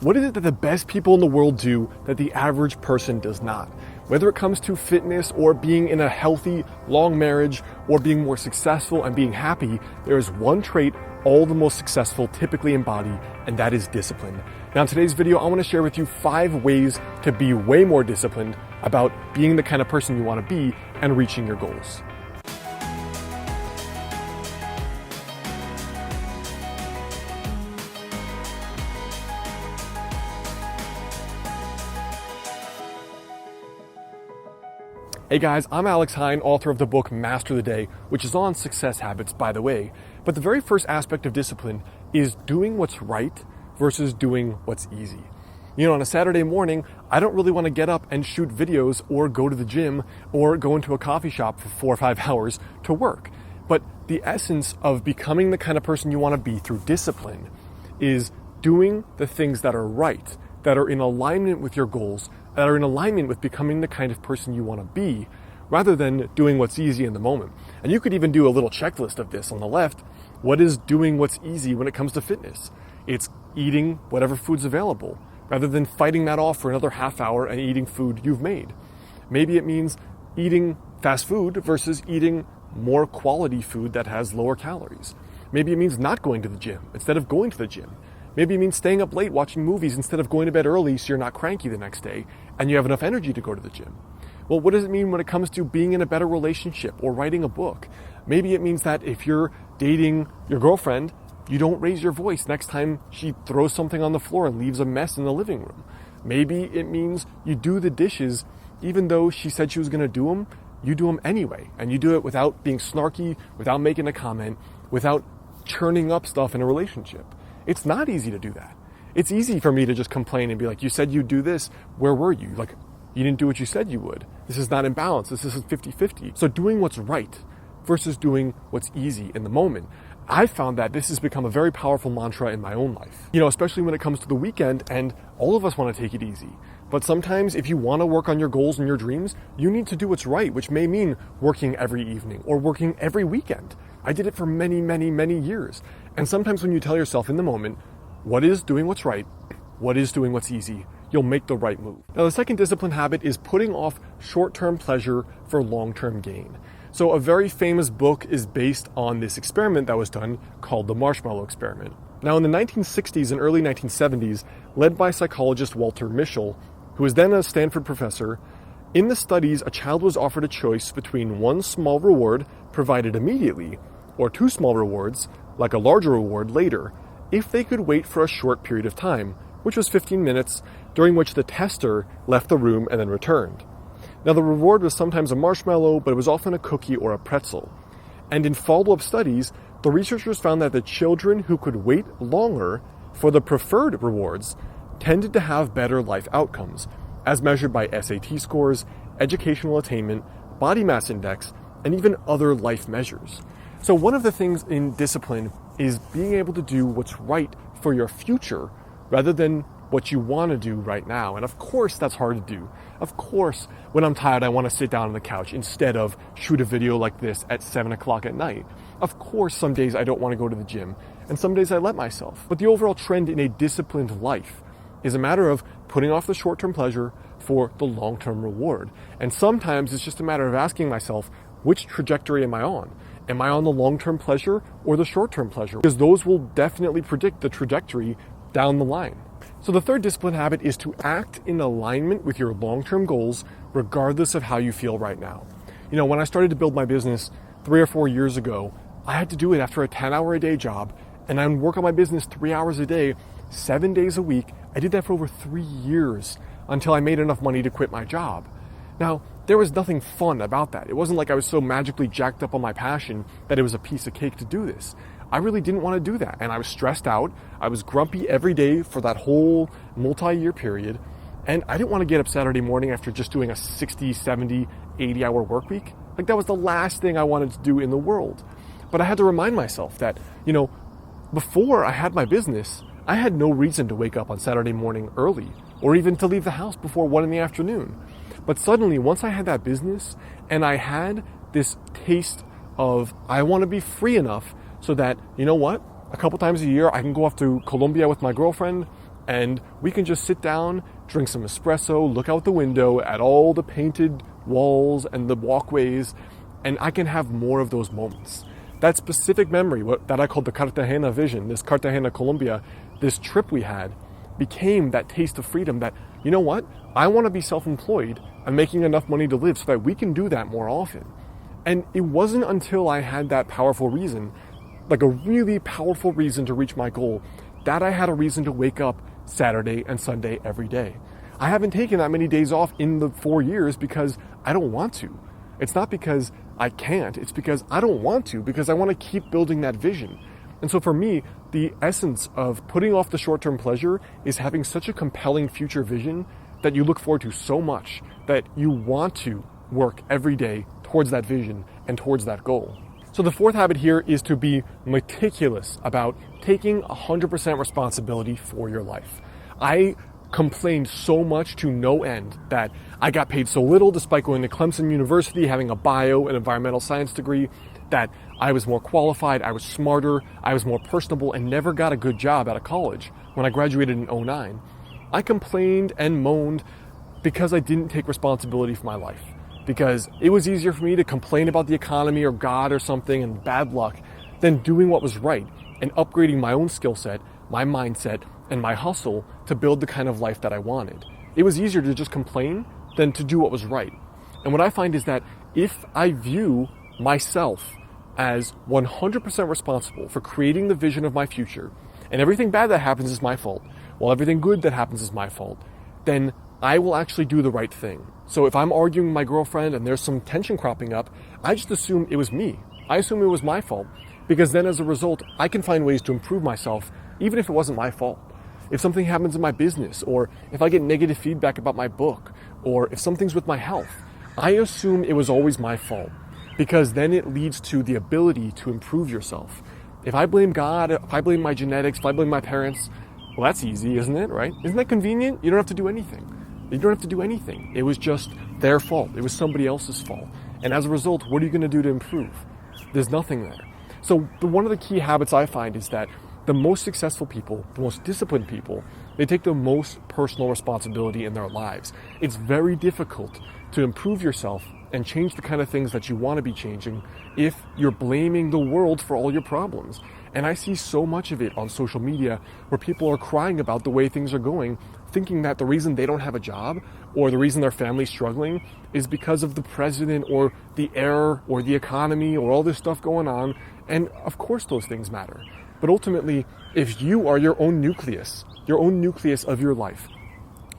What is it that the best people in the world do that the average person does not? Whether it comes to fitness or being in a healthy, long marriage or being more successful and being happy, there is one trait all the most successful typically embody, and that is discipline. Now in today's video, I want to share with you 5 ways to be way more disciplined about being the kind of person you want to be and reaching your goals. Hey guys, I'm Alex Hine, author of the book Master the Day, which is on success habits, by the way. But the very first aspect of discipline is doing what's right versus doing what's easy. You know, on a Saturday morning, I don't really want to get up and shoot videos or go to the gym or go into a coffee shop for 4 or 5 hours to work. But the essence of becoming the kind of person you want to be through discipline is doing the things that are right, that are in alignment with your goals, that are in alignment with becoming the kind of person you want to be, rather than doing what's easy in the moment. And you could even do a little checklist of this on the left. What is doing what's easy when it comes to fitness? It's eating whatever food's available, rather than fighting that off for another half hour and eating food you've made. Maybe it means eating fast food versus eating more quality food that has lower calories. Maybe it means not going to the gym instead of going to the gym. Maybe it means staying up late watching movies instead of going to bed early so you're not cranky the next day and you have enough energy to go to the gym. Well, what does it mean when it comes to being in a better relationship or writing a book? Maybe it means that if you're dating your girlfriend, you don't raise your voice next time she throws something on the floor and leaves a mess in the living room. Maybe it means you do the dishes even though she said she was going to do them, you do them anyway. And you do it without being snarky, without making a comment, without churning up stuff in a relationship. It's not easy to do that. It's easy for me to just complain and be like, you said you'd do this, where were you? Like, you didn't do what you said you would. This is not in balance. This isn't 50-50. So doing what's right versus doing what's easy in the moment. I found that this has become a very powerful mantra in my own life. You know, especially when it comes to the weekend, and all of us want to take it easy. But sometimes if you want to work on your goals and your dreams, you need to do what's right, which may mean working every evening or working every weekend. I did it for many, many, many years. And sometimes when you tell yourself in the moment, what is doing what's right, what is doing what's easy, you'll make the right move. Now, the second discipline habit is putting off short-term pleasure for long-term gain. So a very famous book is based on this experiment that was done called the marshmallow experiment. Now, in the 1960s and early 1970s, led by psychologist Walter Mischel, who was then a Stanford professor, in the studies, a child was offered a choice between one small reward provided immediately or 2 small rewards, like a larger reward later, if they could wait for a short period of time, which was 15 minutes, during which the tester left the room and then returned. Now, the reward was sometimes a marshmallow, but it was often a cookie or a pretzel. And in follow-up studies, the researchers found that the children who could wait longer for the preferred rewards tended to have better life outcomes, as measured by SAT scores, educational attainment, body mass index, and even other life measures. So one of the things in discipline is being able to do what's right for your future rather than what you want to do right now. And of course, that's hard to do. Of course, when I'm tired, I want to sit down on the couch instead of shoot a video like this at 7 o'clock at night. Of course, some days I don't want to go to the gym, and some days I let myself. But the overall trend in a disciplined life is a matter of putting off the short-term pleasure for the long-term reward. And sometimes it's just a matter of asking myself, which trajectory am I on? Am I on the long-term pleasure or the short-term pleasure? Because those will definitely predict the trajectory down the line. So the third discipline habit is to act in alignment with your long-term goals, regardless of how you feel right now. You know, when I started to build my business 3 or 4 years ago, I had to do it after a 10-hour-a-day job, and I would work on my business 3 hours a day, 7 days a week. I did that for over 3 years until I made enough money to quit my job. Now, there was nothing fun about that. It wasn't like I was so magically jacked up on my passion that it was a piece of cake to do this. I really didn't want to do that. And I was stressed out. I was grumpy every day for that whole multi-year period. And I didn't want to get up Saturday morning after just doing a 60, 70, 80-hour work week. Like, that was the last thing I wanted to do in the world. But I had to remind myself that, you know, before I had my business, I had no reason to wake up on Saturday morning early or even to leave the house before 1 in the afternoon. But suddenly, once I had that business and I had this taste of, I want to be free enough so that, you know what, a couple times a year I can go off to Colombia with my girlfriend, and we can just sit down, drink some espresso, look out the window at all the painted walls and the walkways, and I can have more of those moments. That specific memory, that I called the Cartagena vision, this Cartagena, Colombia, this trip we had, became that taste of freedom that, you know what? I want to be self-employed and making enough money to live so that we can do that more often. And it wasn't until I had that powerful reason, like a really powerful reason to reach my goal, that I had a reason to wake up Saturday and Sunday every day. I haven't taken that many days off in the 4 years because I don't want to. It's not because I can't, it's because I don't want to, because I want to keep building that vision. And so for me, the essence of putting off the short-term pleasure is having such a compelling future vision that you look forward to so much that you want to work every day towards that vision and towards that goal. So the fourth habit here is to be meticulous about taking 100% responsibility for your life. I complained so much to no end that I got paid so little despite going to Clemson University, having a bio and environmental science degree, that I was more qualified, I was smarter, I was more personable, and never got a good job out of college when I graduated in 2009. I complained and moaned because I didn't take responsibility for my life. Because it was easier for me to complain about the economy or God or something and bad luck than doing what was right and upgrading my own skill set, my mindset, and my hustle to build the kind of life that I wanted. It was easier to just complain than to do what was right. And what I find is that if I view myself as 100% responsible for creating the vision of my future, and everything bad that happens is my fault, while everything good that happens is my fault, then I will actually do the right thing. So if I'm arguing with my girlfriend and there's some tension cropping up, I just assume it was me. I assume it was my fault, because then as a result, I can find ways to improve myself, even if it wasn't my fault. If something happens in my business, or if I get negative feedback about my book, or if something's with my health, I assume it was always my fault, because then it leads to the ability to improve yourself. If I blame God, if I blame my genetics, if I blame my parents, well, that's easy, isn't it, right? Isn't that convenient? You don't have to do anything. You don't have to do anything. It was just their fault. It was somebody else's fault. And as a result, what are you going to do to improve? There's nothing there. So one of the key habits I find is that the most successful people, the most disciplined people, they take the most personal responsibility in their lives. It's very difficult to improve yourself and change the kind of things that you want to be changing if you're blaming the world for all your problems. And I see so much of it on social media where people are crying about the way things are going, thinking that the reason they don't have a job or the reason their family's struggling is because of the president or the air or the economy or all this stuff going on. And of course those things matter. But ultimately, if you are your own nucleus of your life,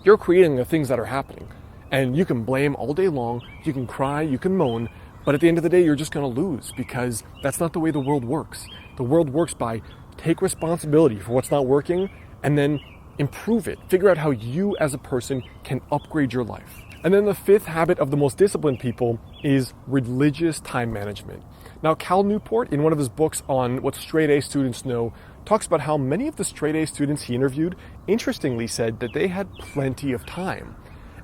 you're creating the things that are happening. And you can blame all day long, you can cry, you can moan, but at the end of the day, you're just going to lose, because that's not the way the world works. The world works by take responsibility for what's not working and then improve it. Figure out how you as a person can upgrade your life. And then the fifth habit of the most disciplined people is religious time management. Now, Cal Newport, in one of his books on what straight A students know, talks about how many of the straight A students he interviewed, interestingly, said that they had plenty of time.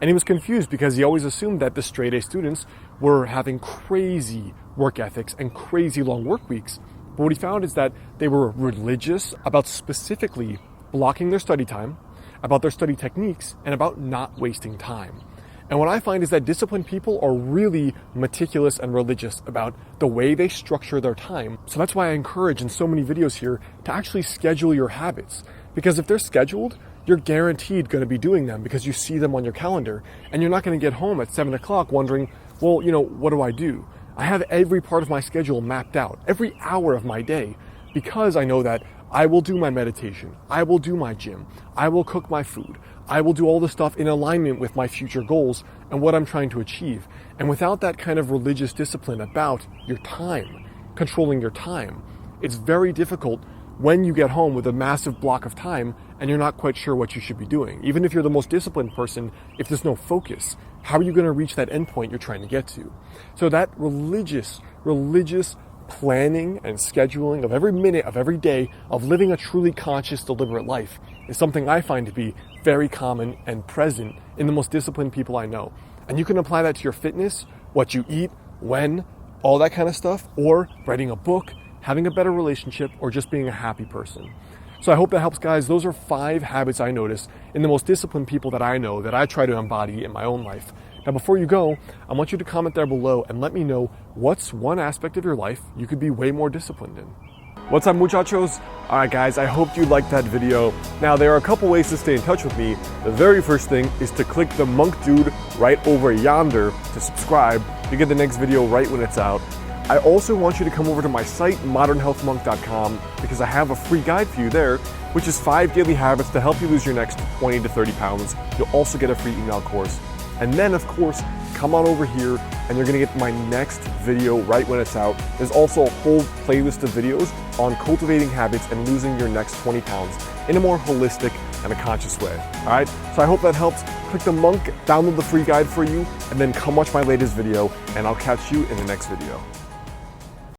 And he was confused because he always assumed that the straight A students were having crazy work ethics and crazy long work weeks. But what he found is that they were religious about specifically blocking their study time, about their study techniques, and about not wasting time. And what I find is that disciplined people are really meticulous and religious about the way they structure their time. So that's why I encourage in so many videos here to actually schedule your habits. Because if they're scheduled, you're guaranteed going to be doing them because you see them on your calendar, and you're not going to get home at 7 o'clock wondering, well, what do I do? I have every part of my schedule mapped out, every hour of my day, because I know that I will do my meditation, I will do my gym, I will cook my food, I will do all the stuff in alignment with my future goals and what I'm trying to achieve. And without that kind of religious discipline about your time, controlling your time, it's very difficult when you get home with a massive block of time and you're not quite sure what you should be doing. Even if you're the most disciplined person, if there's no focus, how are you going to reach that endpoint you're trying to get to? So that religious planning and scheduling of every minute of every day of living a truly conscious, deliberate life is something I find to be very common and present in the most disciplined people I know. And you can apply that to your fitness, what you eat, when, all that kind of stuff, or writing a book, having a better relationship, or just being a happy person. So I hope that helps, guys. Those are 5 habits I notice in the most disciplined people that I know that I try to embody in my own life. Now, before you go, I want you to comment there below and let me know what's one aspect of your life you could be way more disciplined in. What's up, muchachos? All right, guys, I hope you liked that video. Now, there are a couple ways to stay in touch with me. The very first thing is to click the monk dude right over yonder to subscribe to get the next video right when it's out. I also want you to come over to my site, modernhealthmonk.com, because I have a free guide for you there, which is 5 daily habits to help you lose your next 20 to 30 pounds. You'll also get a free email course. And then, of course, come on over here and you're gonna get my next video right when it's out. There's also a whole playlist of videos on cultivating habits and losing your next 20 pounds in a more holistic and a conscious way. All right, so I hope that helps. Click the monk, download the free guide for you, and then come watch my latest video, and I'll catch you in the next video.